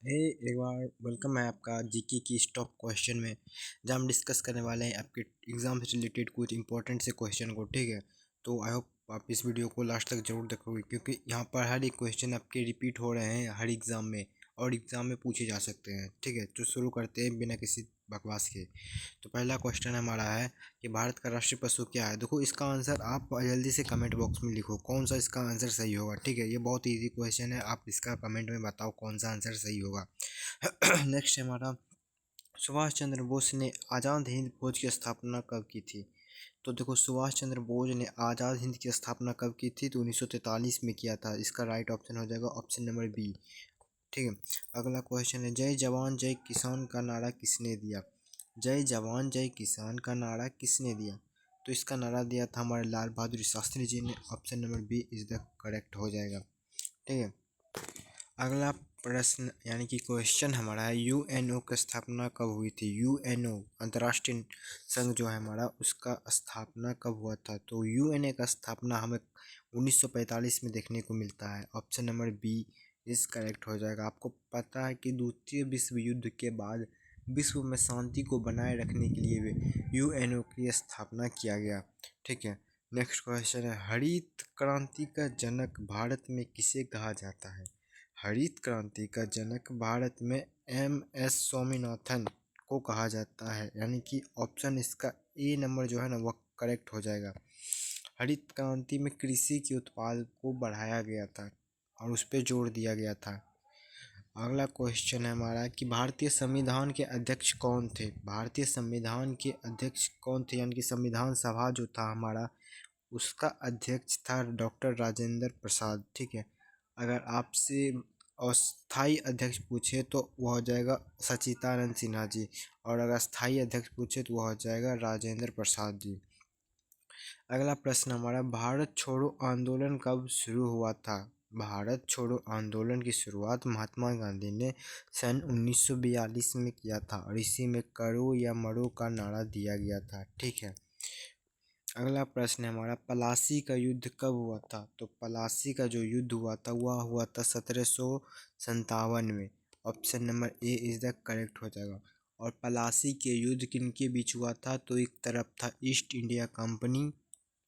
एक बार वेलकम है आपका जीके की स्टॉप क्वेश्चन में, जहाँ हम डिस्कस करने वाले हैं आपके एग्ज़ाम से रिलेटेड कुछ इंपॉर्टेंट से क्वेश्चन को। ठीक है, तो आई होप आप इस वीडियो को लास्ट तक जरूर देखोगे, क्योंकि यहाँ पर हर एक क्वेश्चन आपके रिपीट हो रहे हैं हर एग्ज़ाम में और एग्ज़ाम में पूछे जा सकते हैं। ठीक है, तो शुरू करते हैं बिना किसी बकवास के। तो पहला क्वेश्चन हमारा है कि भारत का राष्ट्रीय पशु क्या है। देखो, इसका आंसर आप जल्दी से कमेंट बॉक्स में लिखो कौन सा इसका आंसर सही होगा। ठीक है, ये बहुत इजी क्वेश्चन है, आप इसका कमेंट में बताओ कौन सा आंसर सही होगा। नेक्स्ट है हमारा, सुभाष चंद्र बोस ने आज़ाद हिंद फौज की स्थापना कब की थी। तो देखो, सुभाष चंद्र बोस ने आज़ाद हिंद की स्थापना कब की थी, तो 1943 में किया था। इसका राइट ऑप्शन हो जाएगा ऑप्शन नंबर बी। ठीक है, अगला क्वेश्चन है, जय जवान जय किसान का नारा किसने दिया। जय जवान जय किसान का नारा किसने दिया। तो इसका नारा दिया था हमारे लाल बहादुर शास्त्री जी ने। Option number B is the correct हो जाएगा। ठीक है, अगला प्रश्न यानी कि क्वेश्चन हमारा है, यूएनओ की स्थापना कब हुई थी। यूएनओ अंतर्राष्ट्रीय संघ जो है हमारा, उसका स्थापना कब हुआ था। तो यूएनए का स्थापना हमें 1945 में देखने को मिलता है। ऑप्शन नंबर बी इस करेक्ट हो जाएगा। आपको पता है कि द्वितीय विश्व युद्ध के बाद विश्व में शांति को बनाए रखने के लिए यूएनओ की स्थापना किया गया। ठीक है, नेक्स्ट क्वेश्चन है, हरित क्रांति का जनक भारत में किसे कहा जाता है। हरित क्रांति का जनक भारत में एम.एस. स्वामीनाथन को कहा जाता है, यानी कि ऑप्शन इसका ए नंबर जो है ना वह करेक्ट हो जाएगा। हरित क्रांति में कृषि के उत्पाद को बढ़ाया गया था और उस पर जोर दिया गया था। अगला क्वेश्चन है हमारा कि भारतीय संविधान के अध्यक्ष कौन थे। भारतीय संविधान के अध्यक्ष कौन थे, यानी कि संविधान सभा जो था हमारा, उसका अध्यक्ष था डॉक्टर राजेंद्र प्रसाद। ठीक है, अगर आपसे अस्थाई अध्यक्ष पूछे तो वह हो जाएगा सच्चिदानंद सिन्हा जी, और अगर स्थायी अध्यक्ष पूछे तो वह हो जाएगा राजेंद्र प्रसाद जी। अगला प्रश्न हमारा, भारत छोड़ो आंदोलन कब शुरू हुआ था। भारत छोड़ो आंदोलन की शुरुआत महात्मा गांधी ने सन 1942 में किया था, और इसी में करो या मरो का नारा दिया गया था। ठीक है, अगला प्रश्न है हमारा, पलासी का युद्ध कब हुआ था। तो पलासी का जो युद्ध हुआ था वह हुआ था 1757 में। Option number A is the correct हो जाएगा। और पलासी के युद्ध किनके बीच हुआ था, तो एक तरफ था ईस्ट इंडिया कंपनी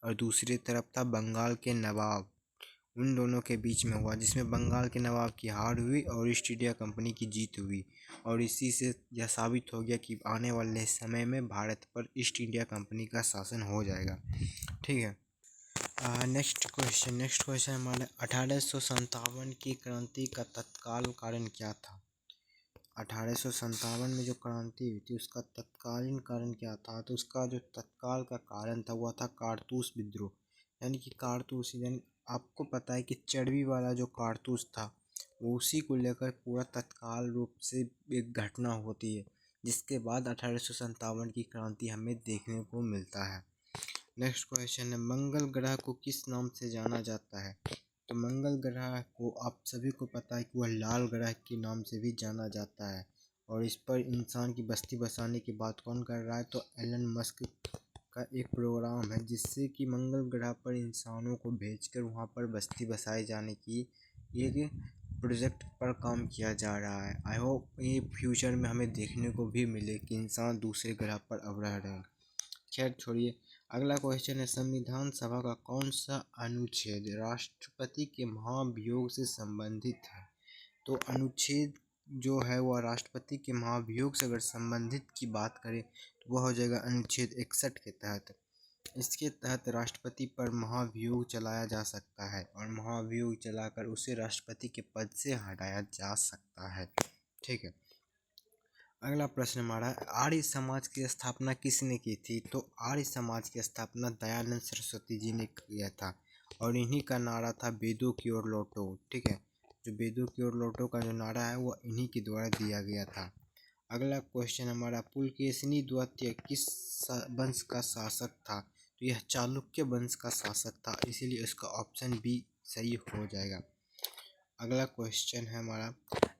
और दूसरी तरफ था बंगाल के नवाब। उन दोनों के बीच में हुआ, जिसमें बंगाल के नवाब की हार हुई और ईस्ट इंडिया कंपनी की जीत हुई। और इसी से यह साबित हो गया कि आने वाले समय में भारत पर ईस्ट इंडिया कंपनी का शासन हो जाएगा। ठीक है, नेक्स्ट क्वेश्चन हमारे, 1857 की क्रांति का तत्काल कारण क्या था। 1857 में जो क्रांति हुई थी उसका तत्कालीन कारण क्या था। तो उसका जो तत्काल का कारण था वह था कारतूस विद्रोह। यानी कि कारतूस, यानी आपको पता है कि चर्बी वाला जो कारतूस था वो उसी को लेकर पूरा तत्काल रूप से एक घटना होती है, जिसके बाद 1857 की क्रांति हमें देखने को मिलता है। नेक्स्ट क्वेश्चन है, मंगल ग्रह को किस नाम से जाना जाता है। तो मंगल ग्रह को आप सभी को पता है कि वह लाल ग्रह के नाम से भी जाना जाता है, और इस पर इंसान की बस्ती बसाने की बात कौन कर रहा है, तो एलन मस्क का एक प्रोग्राम है जिससे कि मंगल ग्रह पर इंसानों को भेजकर वहां पर बस्ती बसाए जाने की एक प्रोजेक्ट पर काम किया जा रहा है। आई होप ये फ्यूचर में हमें देखने को भी मिले कि इंसान दूसरे ग्रह पर अब रह रहे हैं। खैर छोड़िए, अगला क्वेश्चन है, संविधान सभा का कौन सा अनुच्छेद राष्ट्रपति के महाभियोग से संबंधित है। तो अनुच्छेद जो है वह राष्ट्रपति के महाभियोग से अगर संबंधित की बात करें तो वह हो जाएगा अनुच्छेद 61 के तहत। इसके तहत राष्ट्रपति पर महाभियोग चलाया जा सकता है, और महाभियोग चलाकर उसे राष्ट्रपति के पद से हटाया जा सकता है। ठीक है, अगला प्रश्न हमारा, आर्य समाज की स्थापना किसने की थी। तो आर्य समाज की स्थापना दयानंद सरस्वती जी ने किया था, और इन्हीं का नारा था वेदों की ओर लौटो। ठीक है, जो वेदों की ओर लौटो का जो नारा है वो इन्हीं के द्वारा दिया गया था। अगला क्वेश्चन हमारा, पुलकेशिनी द्वितीय किस वंश का शासक था। तो यह चालुक्य वंश का शासक था, इसीलिए इसका ऑप्शन बी सही हो जाएगा। अगला क्वेश्चन है हमारा,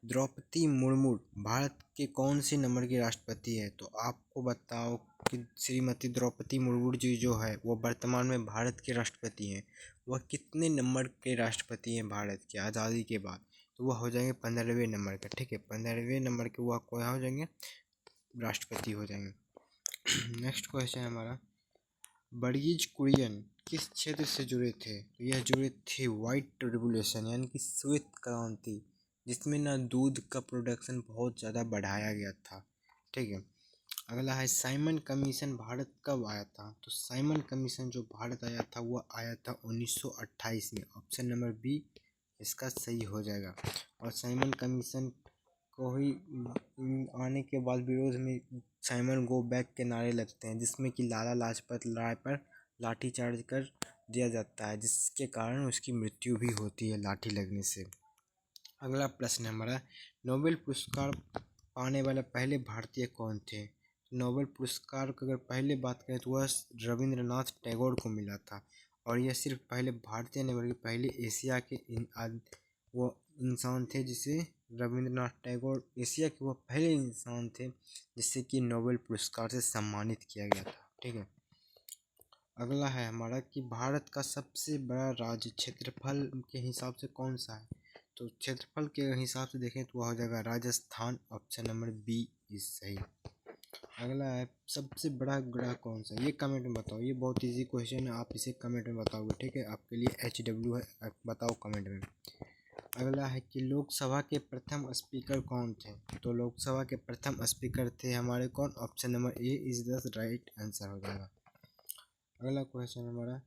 द्रौपदी मुर्मू भारत के कौन से नंबर की राष्ट्रपति है। तो आपको बताओ कि श्रीमती द्रौपदी मुर्मू जी जो है वो वर्तमान में भारत के राष्ट्रपति हैं। वह कितने नंबर के राष्ट्रपति हैं भारत के आज़ादी के बाद। तो वह हो जाएंगे 15वें नंबर का, ठीक है। 15वें नंबर के वह क्या हो जाएंगे, राष्ट्रपति हो जाएंगे। नेक्स्ट क्वेश्चन है हमारा, वर्गीज कुरियन किस क्षेत्र से जुड़े थे? तो यह जुड़े थे व्हाइट रिवोल्यूशन यानी कि श्वेत क्रांति, जिसमें ना दूध का प्रोडक्शन बहुत ज़्यादा बढ़ाया गया था, ठीक है। अगला है, साइमन कमीशन भारत कब आया था? तो साइमन कमीशन जो भारत आया था वह आया था 1928 में। ऑप्शन नंबर बी इसका सही हो जाएगा। और साइमन कमीशन को ही आने के बाद विरोध में साइमन गो बैक के नारे लगते हैं, जिसमें कि लाला लाजपत राय पर लाठीचार्ज कर दिया जाता है, जिसके कारण उसकी मृत्यु भी होती है लाठी लगने से। अगला प्रश्न हमारा, नोबेल पुरस्कार पाने वाले पहले भारतीय कौन थे? नोबेल पुरस्कार की अगर पहले बात करें तो वह रविंद्रनाथ टैगोर को मिला था। और यह सिर्फ पहले भारतीय नहीं बल्कि पहले एशिया के वो इंसान थे जिसे रविंद्रनाथ टैगोर, एशिया के वो पहले इंसान थे जिससे कि नोबेल पुरस्कार से सम्मानित किया गया था, ठीक है। अगला है हमारा कि भारत का सबसे बड़ा राज्य क्षेत्रफल के हिसाब से कौन सा है? तो क्षेत्रफल के हिसाब से देखें तो वह हो जाएगा Rajasthan. Option number B is सही। अगला है, सबसे बड़ा ग्रह कौन सा? ये कमेंट में बताओ, ये बहुत इजी क्वेश्चन है, आप इसे कमेंट में बताओगे, ठीक है। आपके लिए HW है, आप बताओ कमेंट में। अगला है कि लोकसभा के प्रथम स्पीकर कौन थे? तो लोकसभा के प्रथम स्पीकर थे हमारे कौन? Option number A is the right answer हो जाएगा। अगला क्वेश्चन हमारा,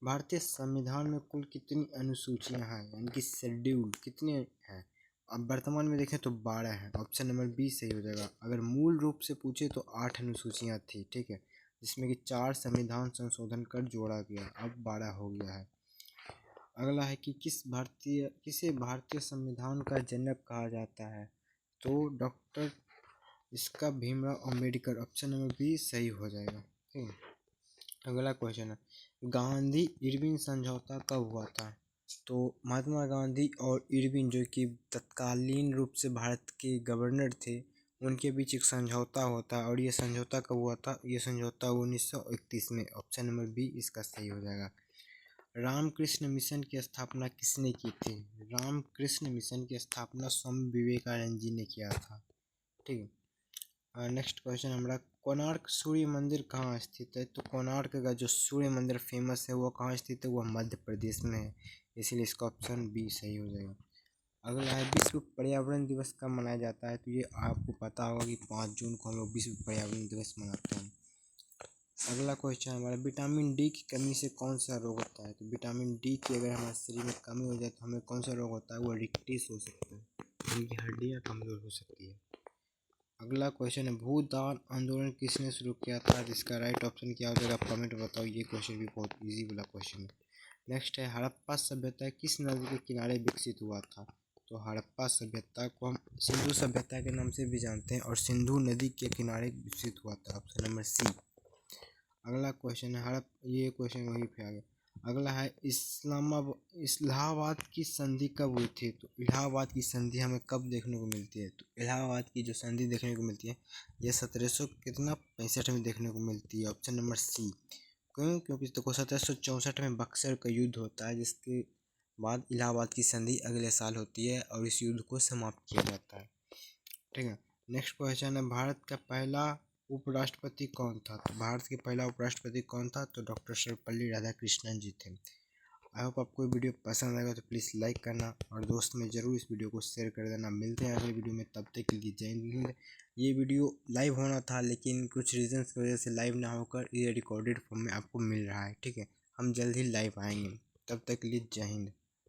भारतीय संविधान में कुल कितनी अनुसूचियां हैं यानी कि शेड्यूल कितने हैं? अब वर्तमान में देखें तो 12 हैं। ऑप्शन नंबर बी सही हो जाएगा। अगर मूल रूप से पूछे तो 8 अनुसूचियां थी, ठीक है, जिसमें कि 4 संविधान संशोधन कर जोड़ा गया, अब 12 हो गया है। अगला है कि किसे भारतीय संविधान का जनक कहा जाता है? तो डॉक्टर इसका Bhimrao Ambedkar. Option number B सही हो जाएगा, ठीक है। अगला क्वेश्चन है, गांधी इरविन समझौता कब हुआ था? तो महात्मा गांधी और इरविन जो कि तत्कालीन रूप से भारत के गवर्नर थे, उनके बीच एक समझौता होता है। और ये समझौता कब हुआ था? ये समझौता 1931 में। ऑप्शन नंबर बी इसका सही हो जाएगा। रामकृष्ण मिशन की स्थापना किसने की थी? रामकृष्ण मिशन की स्थापना स्वामी विवेकानंद जी ने किया था, ठीक है। नेक्स्ट क्वेश्चन हमारा, कोणार्क सूर्य मंदिर कहाँ स्थित है? तो कोणार्क का जो सूर्य मंदिर फेमस है वो कहाँ स्थित है? वह मध्य प्रदेश में है, इसलिए इसका ऑप्शन बी सही हो जाएगा। अगला है, विश्व पर्यावरण दिवस कब मनाया जाता है? तो ये आपको पता होगा कि 5 जून को हम लोग विश्व पर्यावरण दिवस मनाते हैं। अगला क्वेश्चन हमारा, विटामिन डी की कमी से कौन सा रोग होता है? तो विटामिन डी की अगर हमारे शरीर में कमी हो जाए तो हमें कौन सा रोग होता है? वो रिकटिस हो सकता है, उनकी हड्डियाँ कमज़ोर हो सकती है। अगला क्वेश्चन है, भूदान आंदोलन किसने शुरू किया था? जिसका राइट ऑप्शन क्या हो जाएगा? आप कमेंट बताओ, ये क्वेश्चन भी बहुत इजी वाला क्वेश्चन है। नेक्स्ट है, हड़प्पा सभ्यता किस नदी के किनारे विकसित हुआ था? तो हड़प्पा सभ्यता को हम सिंधु सभ्यता के नाम से भी जानते हैं और सिंधु नदी के किनारे विकसित हुआ था। Option number C. अगला क्वेश्चन है, ये क्वेश्चन वही पे आ गया। अगला है, इलाहाबाद की संधि कब हुई थी? तो इलाहाबाद की संधि हमें कब देखने को मिलती है? तो इलाहाबाद की जो संधि देखने को मिलती है यह 1700 कितना 65 में देखने को मिलती है। Option number C. क्यों? क्योंकि देखो 1764 में बक्सर का युद्ध होता है, जिसके बाद इलाहाबाद की संधि अगले साल होती है और इस युद्ध को समाप्त किया जाता है, ठीक है। नेक्स्ट क्वेश्चन है, भारत का पहला उपराष्ट्रपति कौन था? तो भारत के पहला उपराष्ट्रपति कौन था? तो डॉक्टर सर्वपल्ली राधाकृष्णन जी थे। आई होप आपको वीडियो पसंद आएगा तो प्लीज़ लाइक करना और दोस्त में ज़रूर इस वीडियो को शेयर कर देना। मिलते हैं अगले वीडियो में, तब तक के लिए जय हिंद। ये वीडियो लाइव होना था लेकिन कुछ रीजंस की वजह से लाइव ना होकर ये रिकॉर्डेड फॉर्म में आपको मिल रहा है, ठीक है। हम जल्द ही लाइव आएंगे, तब तक के लिए जय हिंद।